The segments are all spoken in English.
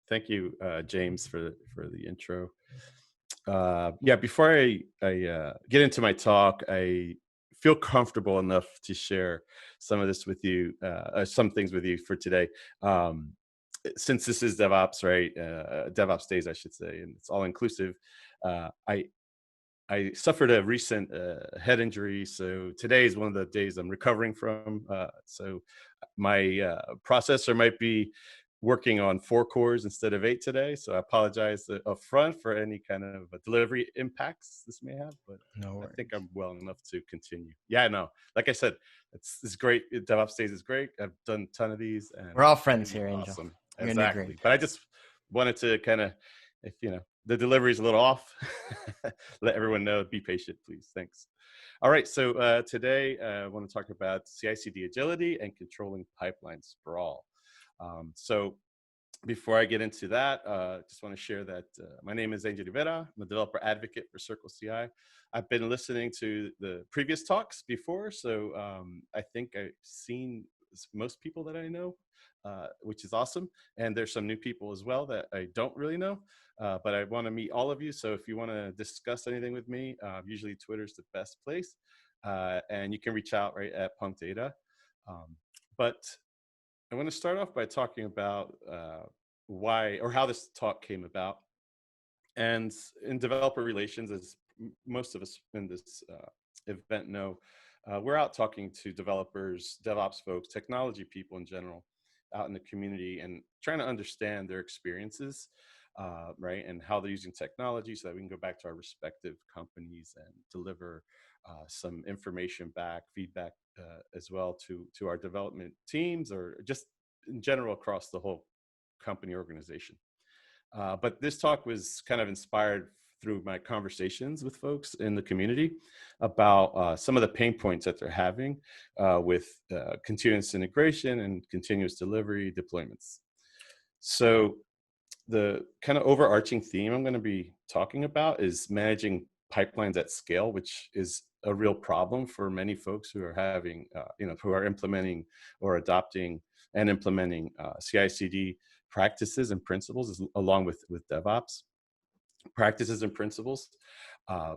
Thank you, James, for the intro. Yeah, before I get into my talk, I feel comfortable enough to share some of this with you, some things with you for today. Um, since this is DevOps, right? DevOps days, I should say, and it's all inclusive. I suffered a recent head injury, so today is one of the days I'm recovering from. So my processor might be working on 4 cores instead of 8 today. So I apologize up front for any kind of delivery impacts this may have, but No I think worries. I'm well enough to continue. Yeah, no, like I said, it's great. DevOps days is great. I've done a ton of these, We're and all it's friends gonna be here, Angel. awesome. You're gonna do great. Exactly. But I just wanted to kind of, if the delivery is a little off, let everyone know. Be patient, please. Thanks. All right, so today I want to talk about CI/CD agility and controlling pipeline sprawl. So before I get into that, just want to share that my name is Angel Rivera. I'm a developer advocate for Circleci. I've been listening to the previous talks before, so I think I've seen most people that I know, which is awesome. And there's some new people as well that I don't really know, but I want to meet all of you. So if you want to discuss anything with me, usually Twitter's the best place, and you can reach out right at Punk Data. But I want to start off by talking about why or how this talk came about. And in developer relations, as most of us in this event know, we're out talking to developers, DevOps folks, technology people in general, out in the community, and trying to understand their experiences, right, and how they're using technology, so that we can go back to our respective companies and deliver some information back, feedback as well to our development teams, or just in general across the whole company organization. But this talk was kind of inspired through my conversations with folks in the community about some of the pain points that they're having with continuous integration and continuous delivery deployments. So the kind of overarching theme I'm going to be talking about is managing pipelines at scale, which is a real problem for many folks who are having, who are implementing or adopting and implementing CI/CD practices and principles, along with DevOps practices and principles. Uh,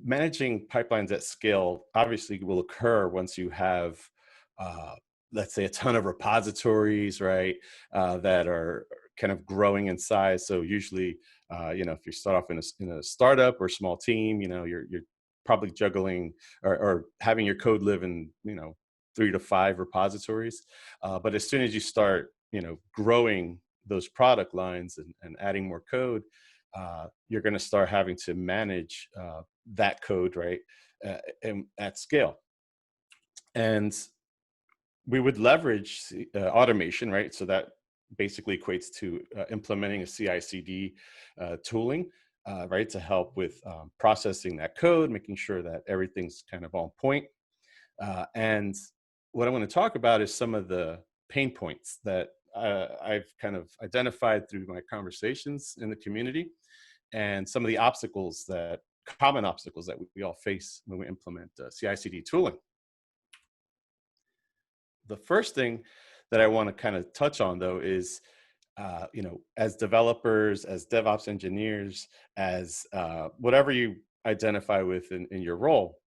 Managing pipelines at scale obviously will occur once you have, uh, let's say, a ton of repositories, right, that are kind of growing in size. So usually, if you start off in a startup or small team, you're probably juggling or having your code live in 3 to 5 repositories. But as soon as you start, growing those product lines and adding more code, you're going to start having to manage that code, right, and at scale. And we would leverage automation, right? So that basically equates to implementing a CI/CD tooling, right, to help with processing that code, making sure that everything's kind of on point. And what I want to talk about is some of the pain points that I've kind of identified through my conversations in the community, and some of the common obstacles that we all face when we implement CI/CD tooling. The first thing that I want to kind of touch on, though, is as developers, as DevOps engineers, as whatever you identify with in your role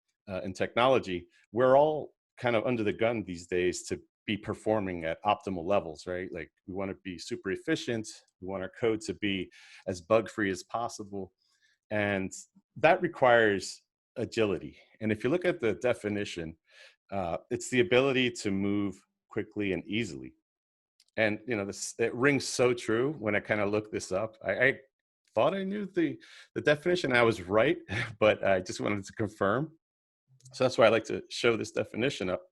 in technology, we're all kind of under the gun these days to be performing at optimal levels, right? Like, we want to be super efficient. We want our code to be as bug-free as possible. And that requires agility. And if you look at the definition, it's the ability to move quickly and easily. And it rings so true when I kind of looked this up. I thought I knew the definition. I was right, but I just wanted to confirm. So that's why I like to show this definition up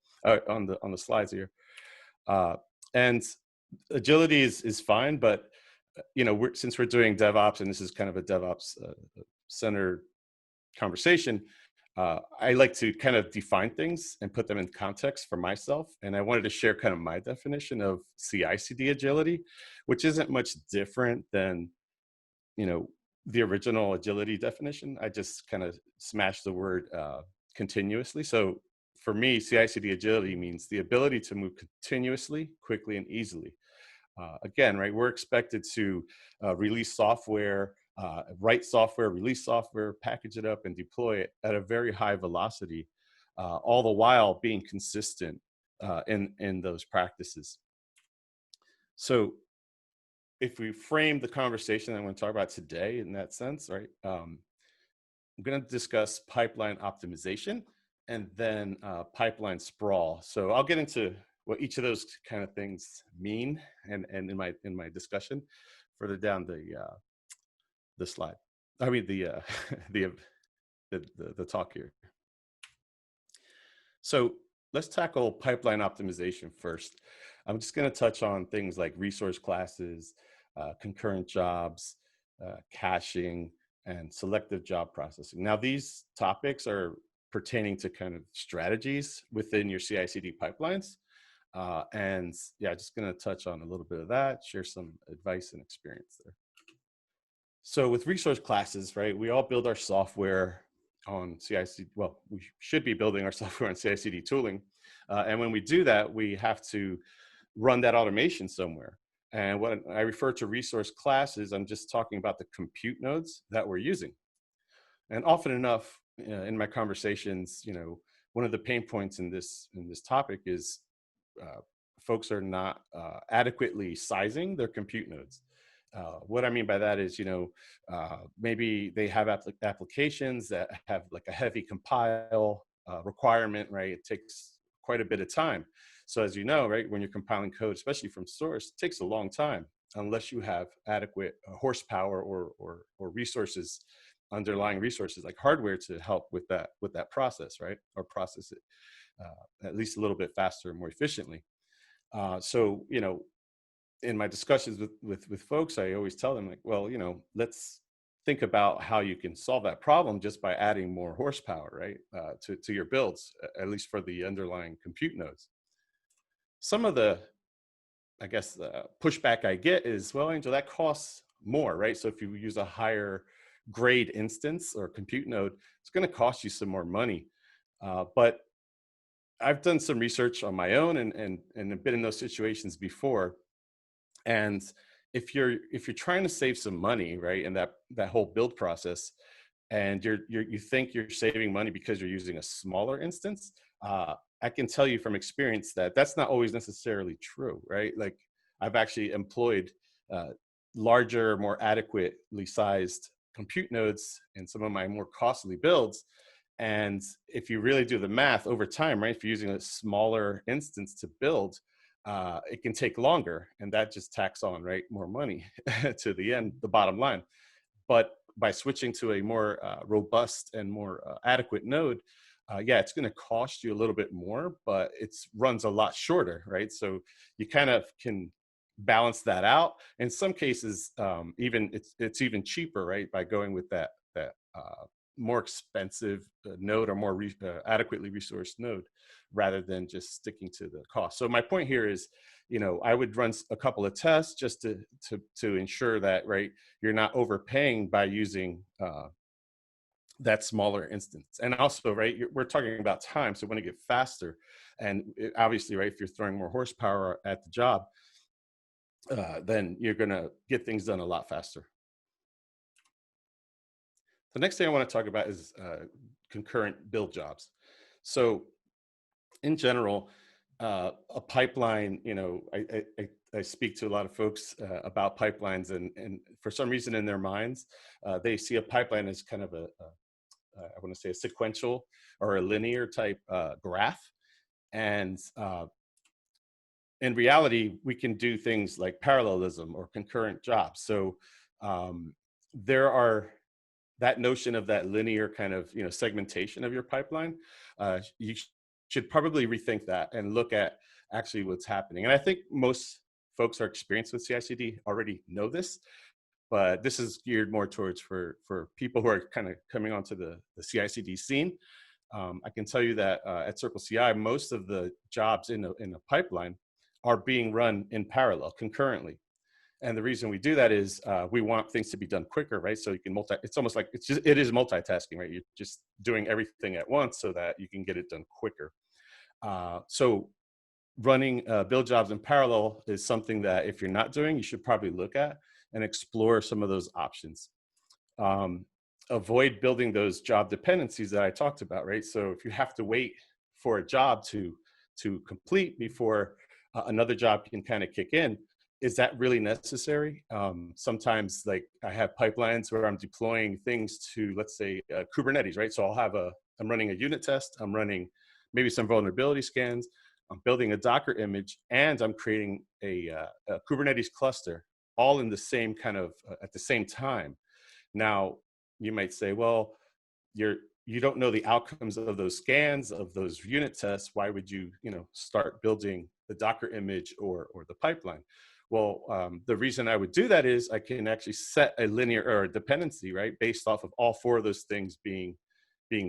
on the slides here. And agility is fine, but since we're doing DevOps, and this is kind of a DevOps centered conversation, I like to kind of define things and put them in context for myself. And I wanted to share kind of my definition of CI/CD agility, which isn't much different than, the original agility definition. I just kind of smashed the word continuously. So for me, CI/CD agility means the ability to move continuously, quickly, and easily. Again, right, we're expected to release software, write software, release software, package it up, and deploy it at a very high velocity, all the while being consistent in those practices. So if we frame the conversation that I'm going to talk about today in that sense, right, I'm going to discuss pipeline optimization and then pipeline sprawl. So I'll get into what each of those kind of things mean and in my discussion further down the slide. I mean the, the talk here. So let's tackle pipeline optimization first. I'm just going to touch on things like resource classes, concurrent jobs, caching, and selective job processing. Now, these topics are pertaining to kind of strategies within your CI/CD pipelines. And yeah, just going to touch on a little bit of that, share some advice and experience there. So with resource classes, right, we all build our software on CI/CD. Well, we should be building our software on CI/CD tooling. And when we do that, we have to run that automation somewhere. And when I refer to resource classes, I'm just talking about the compute nodes that we're using. And often enough, in my conversations, one of the pain points in this topic is folks are not adequately sizing their compute nodes. What I mean by that is, maybe they have applications that have like a heavy compile requirement, right? It takes quite a bit of time. So as you know, right, when you're compiling code, especially from source, it takes a long time unless you have adequate horsepower or resources, underlying resources like hardware to help with that process, right? Or process it at least a little bit faster and more efficiently. So, in my discussions with folks, I always tell them like, well, let's think about how you can solve that problem just by adding more horsepower, right, to your builds, at least for the underlying compute nodes. Some of the, I guess, pushback I get is, well, Angel, that costs more, right? So if you use a higher grade instance or compute node, it's going to cost you some more money. But I've done some research on my own and been in those situations before. And if you're trying to save some money, right, in that whole build process, and you think you're saving money because you're using a smaller instance, I can tell you from experience that that's not always necessarily true, right? Like I've actually employed larger, more adequately sized compute nodes in some of my more costly builds. And if you really do the math over time, right, if you're using a smaller instance to build, it can take longer, and that just tacks on, right, more money to the end, the bottom line. But by switching to a more robust and more adequate node, yeah, it's going to cost you a little bit more, but it runs a lot shorter, right? So you kind of can balance that out. In some cases, even it's even cheaper, right, by going with that more expensive node or more adequately resourced node rather than just sticking to the cost. So my point here is, I would run a couple of tests just to ensure that, right, you're not overpaying by using that smaller instance. And also, right, we're talking about time, so we want to get faster. And obviously, right, if you're throwing more horsepower at the job, then you're going to get things done a lot faster. The next thing I want to talk about is concurrent build jobs. So in general, a pipeline, I speak to a lot of folks about pipelines, and for some reason in their minds, they see a pipeline as kind of I want to say a sequential or a linear type graph. And in reality, we can do things like parallelism or concurrent jobs. So there are that notion of that linear kind of segmentation of your pipeline. You should probably rethink that and look at actually what's happening. And I think most folks are experienced with CI/CD already know this, but this is geared more towards for people who are kind of coming onto the CI/CD scene. I can tell you that at Circleci, most of the jobs in a pipeline are being run in parallel, concurrently. And the reason we do that is we want things to be done quicker, right? So you can it's almost like it is multitasking, right? You're just doing everything at once so that you can get it done quicker. So running build jobs in parallel is something that if you're not doing, you should probably look at and explore some of those options. Avoid building those job dependencies that I talked about, right? So if you have to wait for a job to complete before another job can kind of kick in, is that really necessary? Sometimes, like, I have pipelines where I'm deploying things to, let's say, Kubernetes, right? So I'm running a unit test, I'm running maybe some vulnerability scans, I'm building a Docker image, and I'm creating a Kubernetes cluster, all in the same kind of at the same time. Now, you might say, well, you don't know the outcomes of those scans, of those unit tests. Why would you start building the Docker image or the pipeline? Well, the reason I would do that is I can actually set a linear or a dependency, right, based off of all four of those things being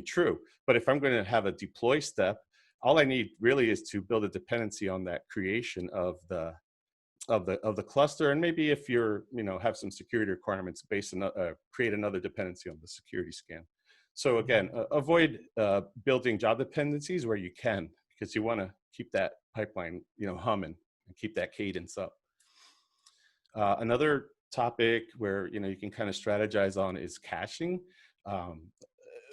true. But if I'm going to have a deploy step, all I need really is to build a dependency on that creation of the cluster, and maybe if you're have some security requirements, create another dependency on the security scan. So again, avoid building job dependencies where you can, because you want to keep that pipeline humming and keep that cadence up. Another topic where you can kind of strategize on is caching. A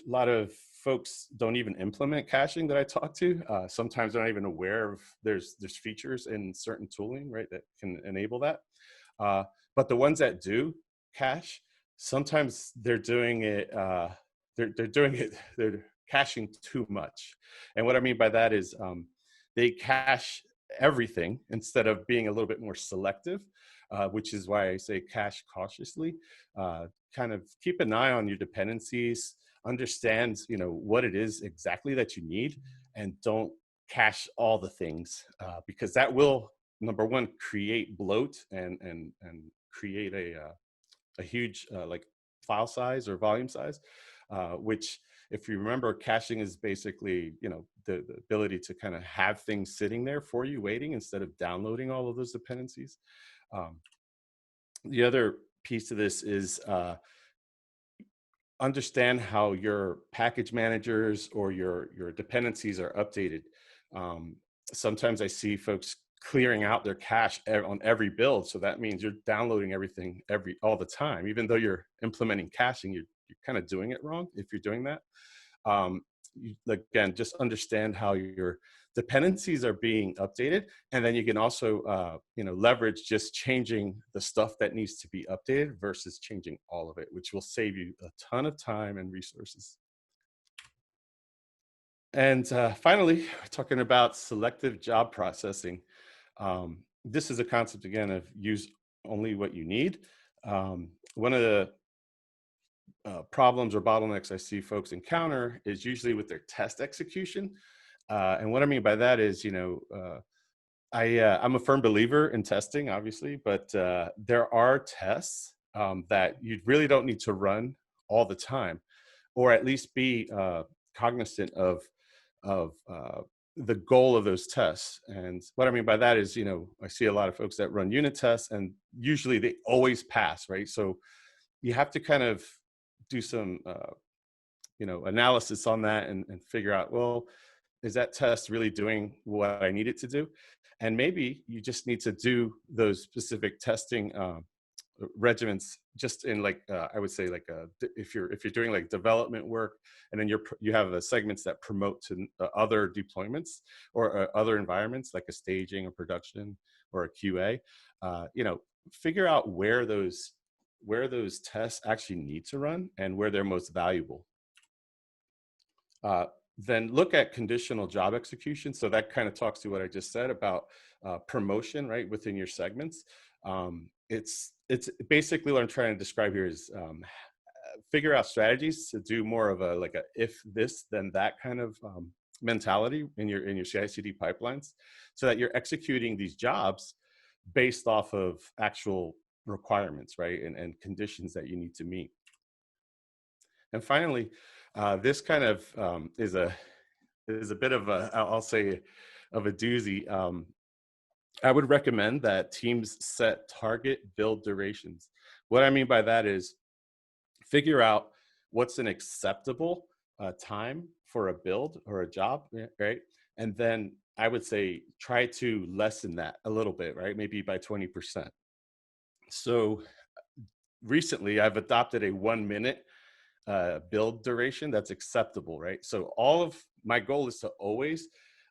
lot of folks don't even implement caching that I talk to. Sometimes they're not even aware of there's features in certain tooling, right, that can enable that. But the ones that do cache, sometimes they're doing it. They're caching too much. And what I mean by that is they cache everything instead of being a little bit more selective, which is why I say cache cautiously. Kind of keep an eye on your dependencies, understand what it is exactly that you need, and don't cache all the things, because that will, number one, create bloat and create a huge like file size or volume size, which, if you remember, caching is basically the ability to kind of have things sitting there for you waiting instead of downloading all of those dependencies. The other piece of this is understand how your package managers or your dependencies are updated. Sometimes I see folks clearing out their cache on every build, so that means you're downloading everything all the time, even though you're implementing caching. You're kind of doing it wrong if you're doing that. Again, just understand how your dependencies are being updated, and then you can also leverage just changing the stuff that needs to be updated versus changing all of it, which will save you a ton of time and resources. And finally, we're talking about selective job processing. This is a concept, again, of use only what you need. One of the problems or bottlenecks I see folks encounter is usually with their test execution. And what I mean by that is, I'm a firm believer in testing, obviously, but there are tests that you really don't need to run all the time, or at least be cognizant of the goal of those tests. And what I mean by that is, I see a lot of folks that run unit tests, and usually they always pass, right? So you have to kind of do some analysis on that and figure out, well, is that test really doing what I need it to do? And maybe you just need to do those specific testing regiments just in, like, I would say, like, if you're doing like development work, and then you have segments that promote to other deployments or other environments, like a staging, a production, or a QA. Figure out where those tests actually need to run and where they're most valuable. Then look at conditional job execution. So that kind of talks to what I just said about promotion, right, within your segments. It's basically what I'm trying to describe here is figure out strategies to do more of a if this then that kind of mentality in your CI/CD pipelines, so that you're executing these jobs based off of actual requirements, right, and conditions that you need to meet. And finally, this kind of is a bit of a, I'll say, of a doozy. I would recommend that teams set target build durations. What I mean by that is figure out what's an acceptable time for a build or a job, right? And then I would say try to lessen that a little bit, right? Maybe by 20%. So recently I've adopted a 1 minute build duration that's acceptable, right? So all of my goal is to always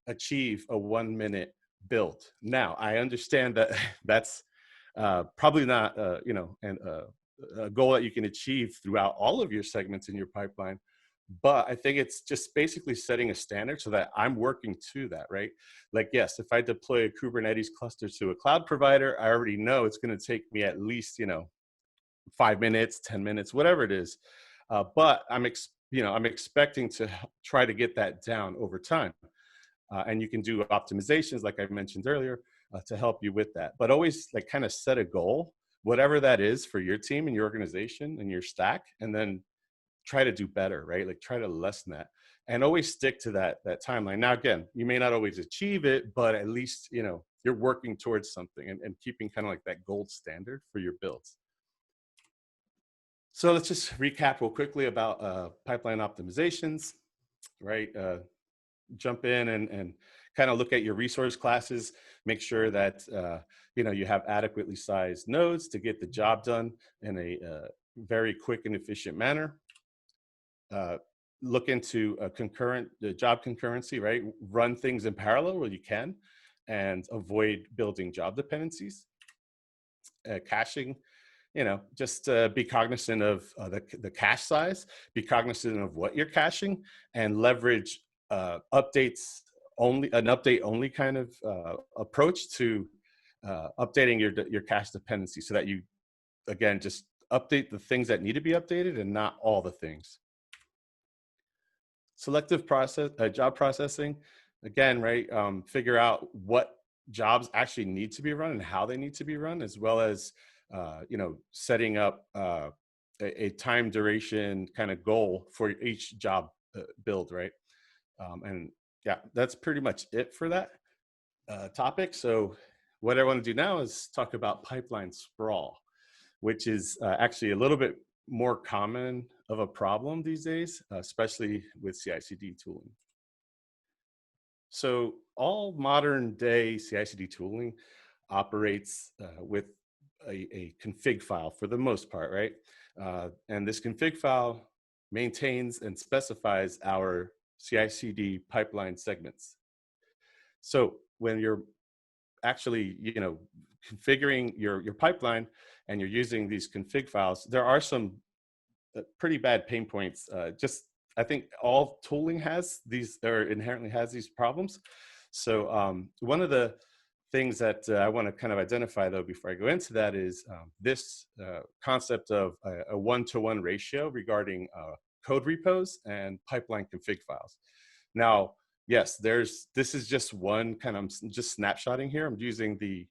achieve a 1 minute build. Now I understand that that's probably not, a goal that you can achieve throughout all of your segments in your pipeline. But I think it's just basically setting a standard so that I'm working to that, right? Like, yes, if I deploy a Kubernetes cluster to a cloud provider, I already know it's going to take me at least, 5 minutes, 10 minutes, whatever it is. But I'm expecting to try to get that down over time. And you can do optimizations, like I mentioned earlier, to help you with that. But always like kind of set a goal, whatever that is for your team and your organization and your stack, and then try to do better, right? Like try to lessen that, and always stick to that timeline. Now, again, you may not always achieve it, but at least you're working towards something and keeping kind of like that gold standard for your builds. So let's just recap real quickly about pipeline optimizations, right? Jump in and kind of look at your resource classes, make sure that you have adequately sized nodes to get the job done in a very quick and efficient manner. Look into concurrent job concurrency, right? Run things in parallel where you can, and avoid building job dependencies. Caching, just be cognizant of the cache size, be cognizant of what you're caching, and leverage an update only kind of approach to updating your cache dependency, so that you, again, just update the things that need to be updated and not all the things. Selective job processing, again, right? Figure out what jobs actually need to be run and how they need to be run, as well as setting up a time duration kind of goal for each job build, right? And yeah, that's pretty much it for that topic. So what I want to do now is talk about pipeline sprawl, which is actually a little bit more common of a problem these days, especially with CI/CD tooling. So all modern day CI/CD tooling operates with a config file for the most part, right? And this config file maintains and specifies our CI/CD pipeline segments. So when you're actually, configuring your pipeline and you're using these config files, there are some pretty bad pain points. I think all tooling has these, or inherently has these problems. So one of the things that I want to kind of identify, though, before I go into that, is this concept of a one-to-one ratio regarding code repos and pipeline config files. Now, yes, this is just one kind of, I'm just snapshotting here. I'm using the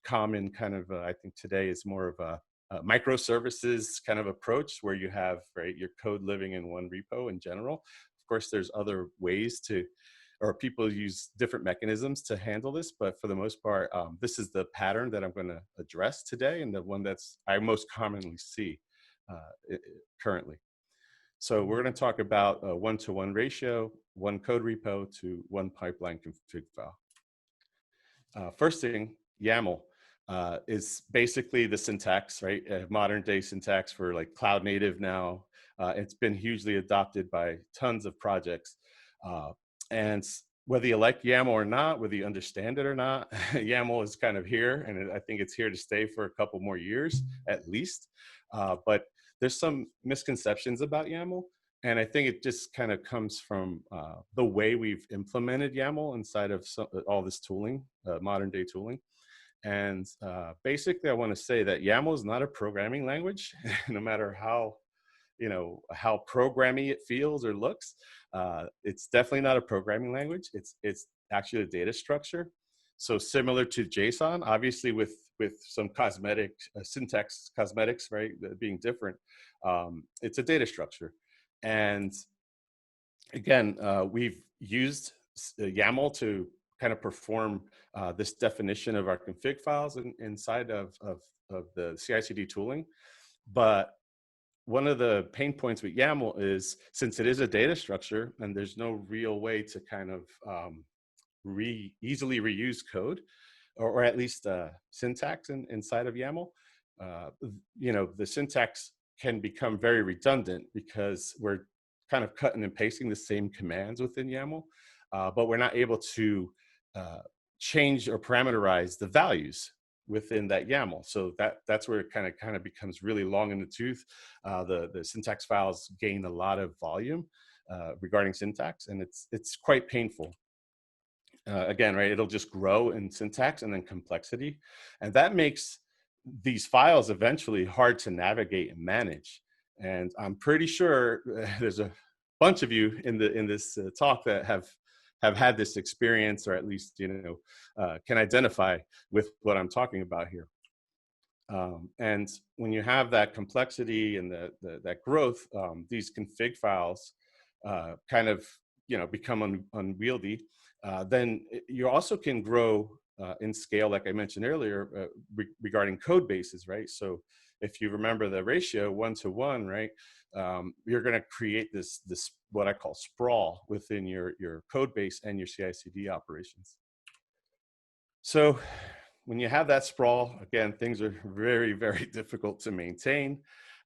common kind of, I think today is more of a microservices kind of approach, where you have, right, your code living in one repo in general. Of course, there's other ways or people use different mechanisms to handle this, but for the most part, this is the pattern that I'm going to address today, and the one that's I most commonly see currently. So we're going to talk about a one-to-one ratio, one code repo to one pipeline config file. First thing, YAML is basically the syntax, right? Modern day syntax for like cloud native now. It's been hugely adopted by tons of projects. And whether you like YAML or not, whether you understand it or not, YAML is kind of here, and I think it's here to stay for a couple more years at least. But there's some misconceptions about YAML, and I think it just kind of comes from the way we've implemented YAML inside of all this tooling, modern day tooling. And basically, I want to say that YAML is not a programming language, no matter how programmy it feels or looks. It's definitely not a programming language. It's actually a data structure. So similar to JSON, obviously with some cosmetic syntax cosmetics, right, being different. It's a data structure. And again, we've used YAML to kind of perform this definition of our config files inside of the CI/CD tooling. But one of the pain points with YAML is, since it is a data structure and there's no real way to kind of easily reuse code, or at least syntax inside of YAML, the syntax can become very redundant because we're kind of cutting and pasting the same commands within YAML, but we're not able to change or parameterize the values within that YAML. So that's where it kind of becomes really long in the tooth. The syntax files gain a lot of volume regarding syntax, and it's quite painful. Again, right, it'll just grow in syntax and then complexity. And that makes these files eventually hard to navigate and manage. And I'm pretty sure there's a bunch of you in this talk that have had this experience, or at least, can identify with what I'm talking about here. And when you have that complexity and that growth, these config files kind of, become unwieldy. Then you also can grow in scale, like I mentioned earlier, regarding code bases, right? So if you remember the ratio 1-to-1, right, you're going to create this what I call sprawl within your code base and your CI/CD operations. So when you have that sprawl, again, things are very, very difficult to maintain.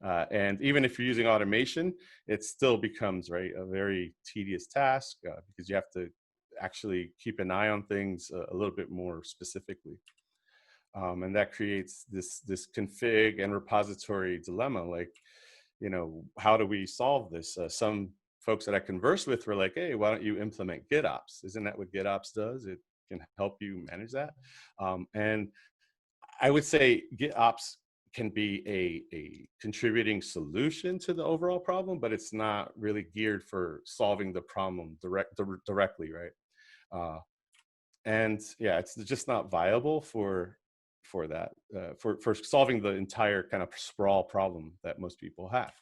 And even if you're using automation, it still becomes, right, a very tedious task because you have to actually keep an eye on things a little bit more specifically. And that creates this config and repository dilemma. Like, how do we solve this? Some folks that I converse with were like, hey, why don't you implement GitOps? Isn't that what GitOps does? It can help you manage that. And I would say GitOps can be a contributing solution to the overall problem, but it's not really geared for solving the problem directly, right? And yeah, it's just not viable for that, for solving the entire kind of sprawl problem that most people have.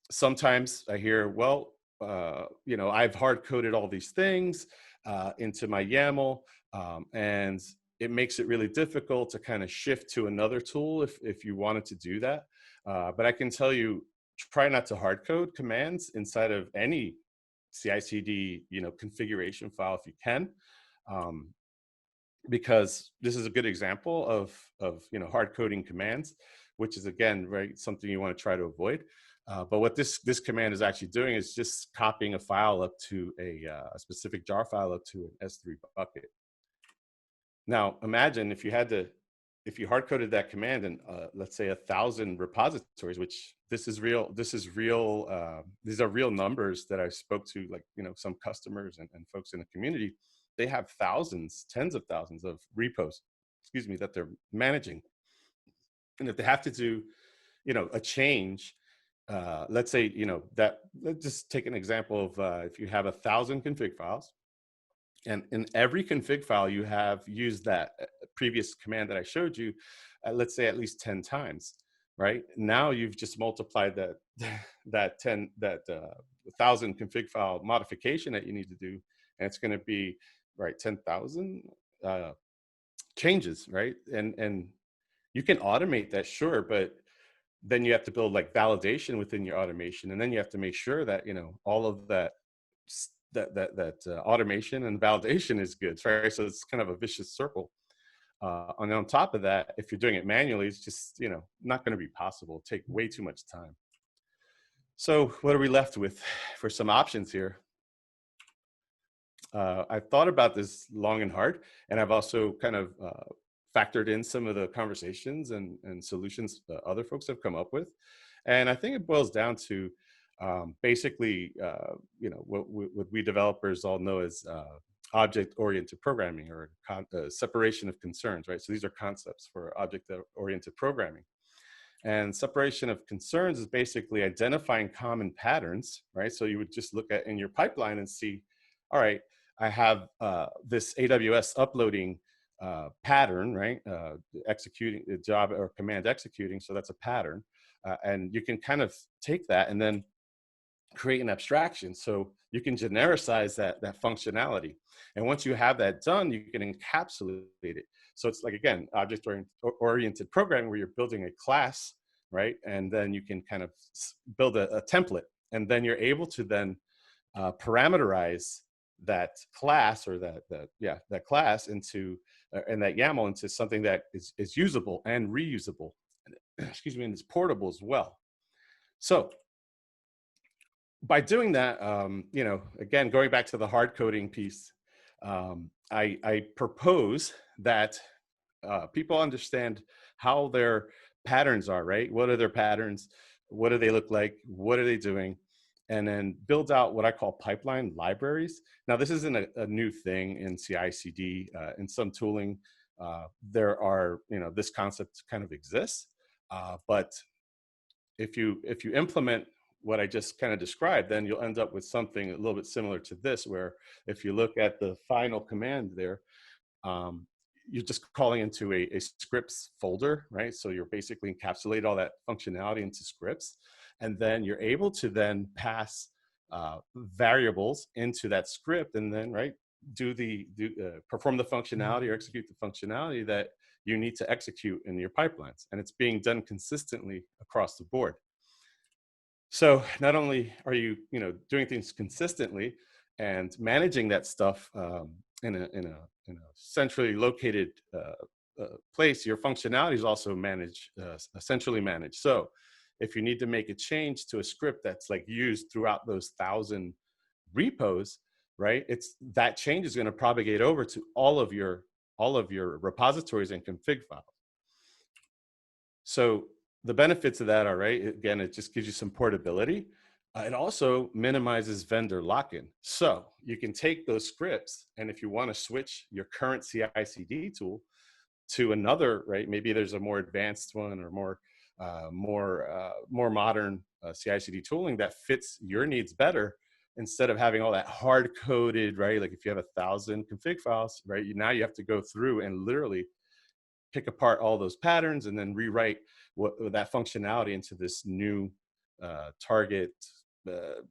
Sometimes I hear, well, I've hard coded all these things into my YAML, and it makes it really difficult to kind of shift to another tool if you wanted to do that. But I can tell you, try not to hard code commands inside of any CI/CD, configuration file if you can, because this is a good example of hard coding commands, which is, again, right, something you want to try to avoid. But what this command is actually doing is just copying a file up to a specific jar file up to an S3 bucket. Now, imagine if you hard coded that command in, let's say, 1,000 repositories, which these are real numbers that I spoke to, like, some customers and folks in the community. They have thousands, tens of thousands of repos, that they're managing. And if they have to do, a change, let's say, let's just take an example of if you have 1,000 config files, and in every config file, you have used that previous command that I showed you, let's say at least 10 times, right? Now you've just multiplied that 1,000 config file modification that you need to do, and it's going to be, right, 10,000 changes, right? And you can automate that, sure, but then you have to build like validation within your automation, and then you have to make sure that all of that automation and validation is good, right? So it's kind of a vicious circle. And on top of that, if you're doing it manually, it's just not going to be possible. It'll take way too much time. So what are we left with for some options here? I've thought about this long and hard, and I've also kind of factored in some of the conversations and solutions that other folks have come up with. And I think it boils down to basically, what we developers all know as object-oriented programming, or separation of concerns, right? So these are concepts for object-oriented programming. And separation of concerns is basically identifying common patterns, right? So you would just look at in your pipeline and see, all right, I have this AWS uploading pattern, right? Executing the job or command executing, so that's a pattern. And you can kind of take that and then create an abstraction, so you can genericize that functionality. And once you have that done, you can encapsulate it. So it's like, again, object-oriented programming, where you're building a class, right? And then you can kind of build a template, and then you're able to then parameterize that class or that class into and that YAML into something that is usable and reusable, excuse me, and it's portable as well. So by doing that, you know, again, going back to the hard coding piece, I propose that people understand how their patterns are, right? What are their patterns? What do they look like? What are they doing? And then build out what I call pipeline libraries. Now, this isn't a new thing in CI/CD. In some tooling, there are, you know, this concept kind of exists. But if you implement what I just kind of described, then you'll end up with something a little bit similar to this, where if you look at the final command there, um, you're just calling into a scripts folder, right? So you're basically encapsulate all that functionality into scripts, and then you're able to then pass variables into that script, and then perform the functionality or execute the functionality that you need to execute in your pipelines, and it's being done consistently across the board. So not only are you, you know, doing things consistently and managing that stuff in a centrally located place, your functionality is also managed, centrally managed. So if you need to make a change to a script that's like used throughout those 1,000 repos, right? It's that change is going to propagate over to all of your repositories and config files. So the benefits of that are, right, again, it just gives you some portability. It also minimizes vendor lock-in. So you can take those scripts, and if you want to switch your current CI/CD tool to another, right, maybe there's a more advanced one or more modern CI/CD tooling that fits your needs better, instead of having all that hard-coded, right, like if you have 1,000 config files, right, now you have to go through and literally pick apart all those patterns and then rewrite that functionality into this new target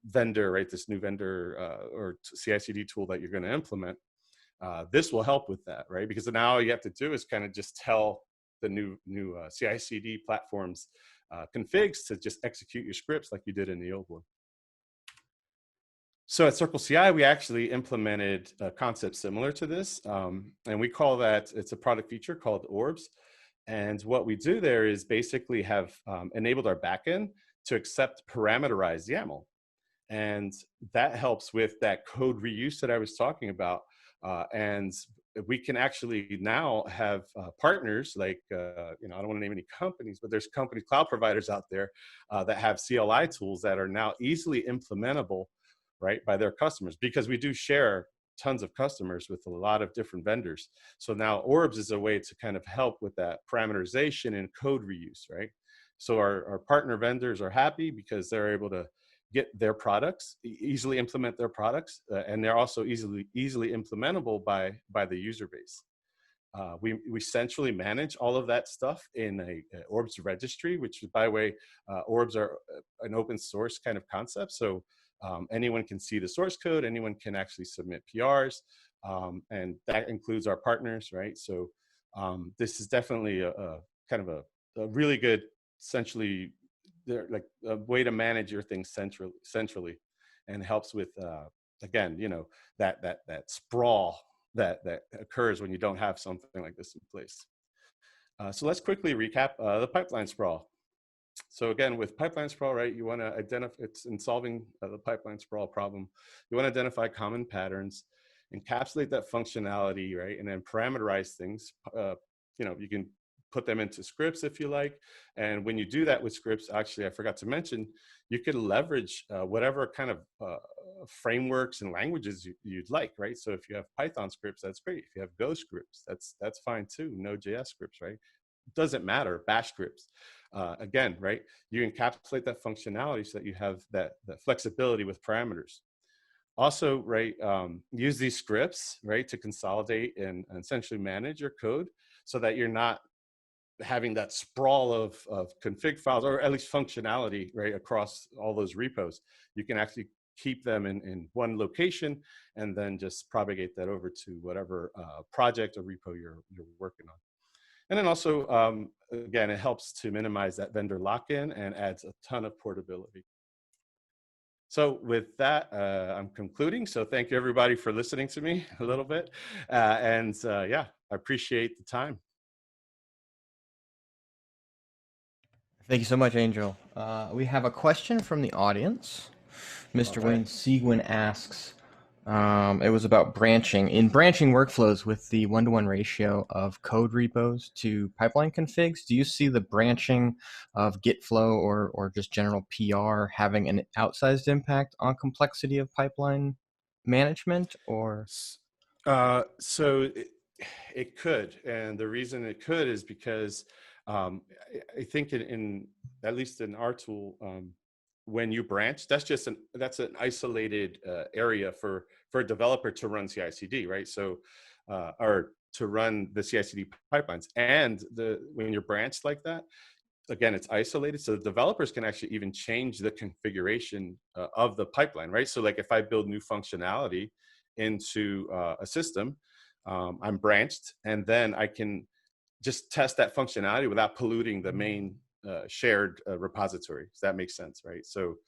vendor, right? This new vendor or CI/CD tool that you're going to implement. This will help with that, right? Because now all you have to do is kind of just tell the new CI/CD platforms configs to just execute your scripts like you did in the old one. So at Circleci, we actually implemented a concept similar to this, and we call that, it's a product feature called Orbs. And what we do there is basically have enabled our backend to accept parameterized YAML. And that helps with that code reuse that I was talking about. And we can actually now have partners like, you know, I don't want to name any companies, but there's company cloud providers out there that have CLI tools that are now easily implementable, right, by their customers, because we do share tons of customers with a lot of different vendors. So now Orbs is a way to kind of help with that parameterization and code reuse, right? So our partner vendors are happy because they're able to get their products, easily implement their products, and they're also easily implementable by the user base. We centrally manage all of that stuff in a Orbs registry, which, by the way, Orbs are an open source kind of concept. So anyone can see the source code, anyone can actually submit PRs, and that includes our partners, right? So this is definitely a kind of a really good, essentially, like a way to manage your things centrally, and helps with again, you know, that sprawl that occurs when you don't have something like this in place. So let's quickly recap the pipeline sprawl. So again, with pipeline sprawl, right, you want to identify, it's in solving the pipeline sprawl problem, you want to identify common patterns, encapsulate that functionality, right, and then parameterize things. You know, you can put them into scripts if you like. And when you do that with scripts, actually, I forgot to mention, you can leverage whatever kind of frameworks and languages you'd like, right? So if you have Python scripts, that's great. If you have Go scripts, that's fine too. Node.js scripts, right? Doesn't matter, bash scripts. Again, right, you encapsulate that functionality so that you have that flexibility with parameters. Also, right, use these scripts, right, to consolidate and essentially manage your code so that you're not having that sprawl of config files, or at least functionality, right, across all those repos. You can actually keep them in one location and then just propagate that over to whatever project or repo you're working on. And then also, again, it helps to minimize that vendor lock-in and adds a ton of portability. So with that, I'm concluding. So thank you everybody for listening to me a little bit. Yeah, I appreciate the time. Thank you so much, Angel. We have a question from the audience. All Mr. right. Wayne Seguin asks, it was about branching. In branching workflows with the one-to-one ratio of code repos to pipeline configs, do you see the branching of Git flow or just general PR having an outsized impact on complexity of pipeline management? Or So it could, and the reason it could is because I think in at least in our tool, when you branch, that's an isolated area for a developer to run CI/CD, right? So or to run the CI/CD pipelines, and the when you're branched like that, again, it's isolated, so the developers can actually even change the configuration of the pipeline, right? So like if I build new functionality into a system, I'm branched, and then I can just test that functionality without polluting the main shared repository. Does that make sense, right? So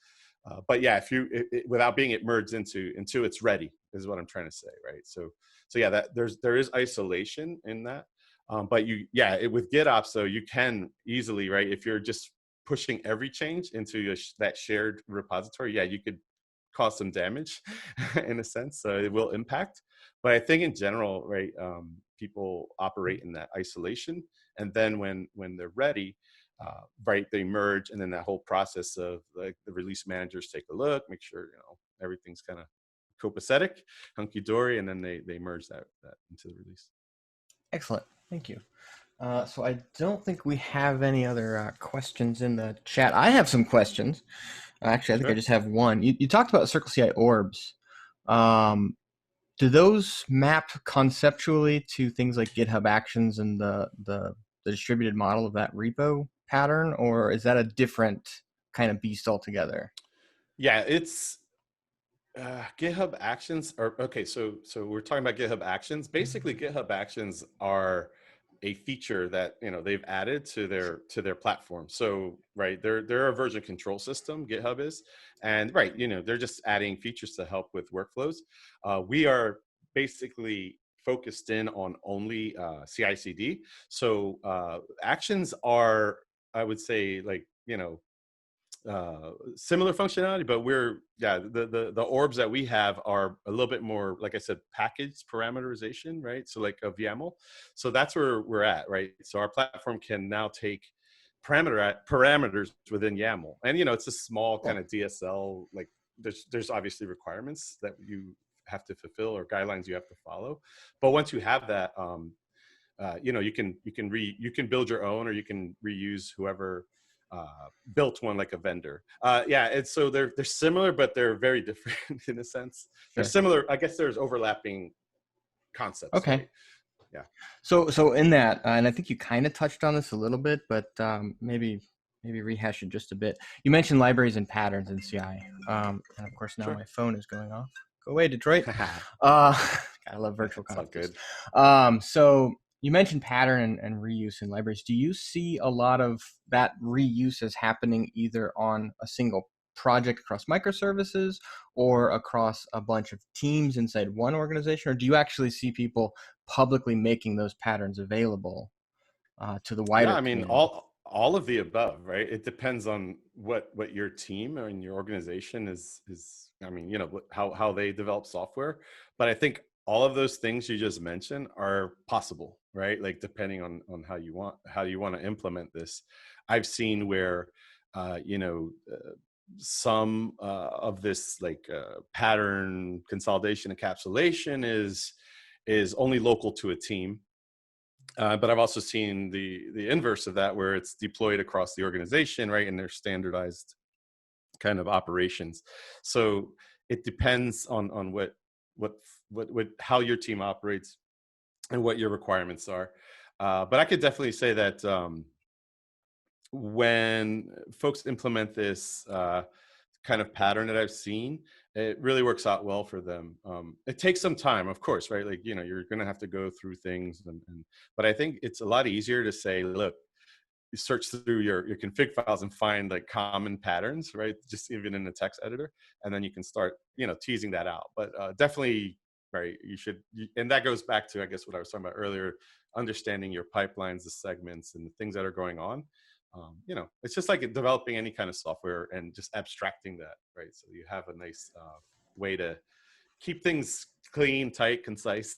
but yeah, if you without being it merged into it's ready is what I'm trying to say, right? So yeah, that there is isolation in that, but with GitOps though, you can easily, right, if you're just pushing every change into that shared repository, yeah, you could cause some damage in a sense, so it will impact. But I think in general, right, people operate in that isolation, and then when they're ready, right, they merge, and then that whole process of like the release managers take a look, make sure everything's kind of copacetic, hunky dory, and then they merge that into the release. excellent, thank you. So I don't think we have any other questions in the chat. I have some questions. Actually, I think I Sure. just have one. You talked about Circleci orbs. Um, do those map conceptually to things like GitHub Actions and the distributed model of that repo pattern, or is that a different kind of beast altogether? Yeah, it's GitHub Actions are okay. So we're talking about GitHub Actions. Basically, GitHub Actions are a feature that they've added to their platform. So right, they're a version control system. GitHub is, and right, they're just adding features to help with workflows. We are basically focused in on only CI/CD. So actions are, I would say, like similar functionality, but the orbs that we have are a little bit more, like I said, packaged parameterization, right? So like of YAML. So that's where we're at, right? So our platform can now take parameters within YAML, and it's a small kind Cool. of DSL. Like there's obviously requirements that you have to fulfill or guidelines you have to follow, but once you have that, you can build your own, or you can reuse whoever built one, like a vendor. And so they're similar, but they're very different in a sense. They're Sure. similar. I guess there's overlapping concepts, Okay. right? Yeah, So in that, and I think you kind of touched on this a little bit, but maybe rehash it just a bit. You mentioned libraries and patterns in CI, and of course now sure. my phone is going off. Go away, Detroit. Uh, I love virtual It's all conferences. good. So you mentioned pattern and reuse in libraries. Do you see a lot of that reuse as happening either on a single project across microservices or across a bunch of teams inside one organization, or do you actually see people publicly making those patterns available to the Yeah, wider I mean, community? all of the above, right? It depends on what your team or in your organization is. I mean, how they develop software, but I think all of those things you just mentioned are possible, right? Like depending on how you want to implement this. I've seen where, uh, you know. Uh, some of this like pattern consolidation encapsulation is only local to a team, but I've also seen the inverse of that, where it's deployed across the organization, right? And they're standardized kind of operations. So it depends on what how your team operates and what your requirements are. But I could definitely say that when folks implement this kind of pattern that I've seen, it really works out well for them. It takes some time, of course, right? Like, you're going to have to go through things, but I think it's a lot easier to say, look, you search through your config files and find like common patterns, right? Just even in the text editor, and then you can start, teasing that out. But definitely, right? And that goes back to, I guess, what I was talking about earlier, understanding your pipelines, the segments, and the things that are going on. It's just like developing any kind of software and just abstracting that, right? So you have a nice way to keep things clean, tight, concise.